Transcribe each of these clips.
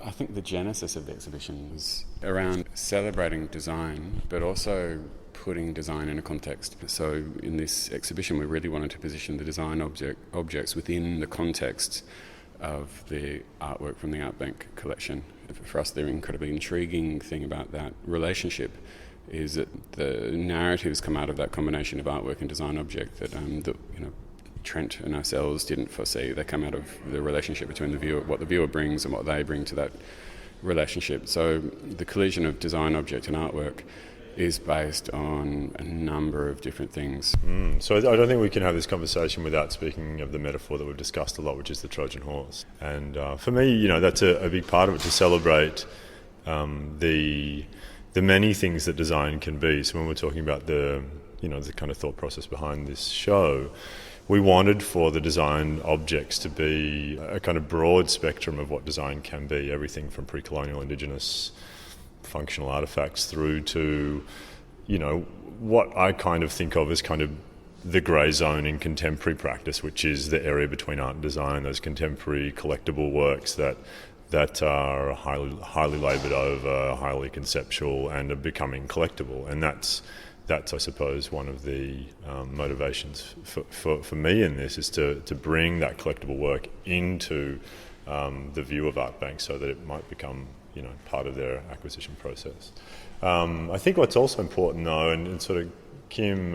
I think the genesis of the exhibition was around celebrating design, but also putting design in a context. So in this exhibition, we really wanted to position the design objects within the context of the artwork from the Artbank collection. For us, the incredibly intriguing thing about that relationship is that the narratives come out of that combination of artwork and design object that Trent and ourselves didn't foresee. They come out of the relationship between the viewer, what the viewer brings and what they bring to that relationship. So the collision of design object and artwork is based on a number of different things. So I don't think we can have this conversation without speaking of the metaphor that we've discussed a lot, which is the Trojan horse. And for me, that's a big part of it, to celebrate the many things that design can be. So when we're talking about the kind of thought process behind this show, we wanted for the design objects to be a kind of broad spectrum of what design can be, everything from pre-colonial indigenous functional artifacts through to, what I kind of think of as kind of the grey zone in contemporary practice, which is the area between art and design, those contemporary collectible works that are highly laboured over, highly conceptual, and are becoming collectible. And that's I suppose, one of the motivations for me in this, is to bring that collectible work into the view of Artbank so that it might become part of their acquisition process. I think what's also important, though, and sort of Kim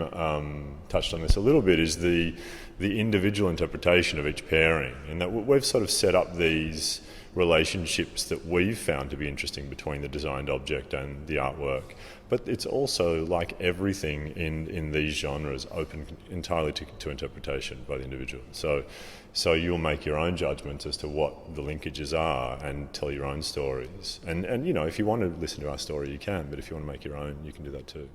touched on this a little bit, is the individual interpretation of each pairing, and that we've sort of set up these relationships that we've found to be interesting between the designed object and the artwork. But it's also, like everything in these genres, open entirely to interpretation by the individual. So you'll make your own judgments as to what the linkages are and tell your own stories. And if you want to listen to our story, you can, but if you want to make your own, you can do that too.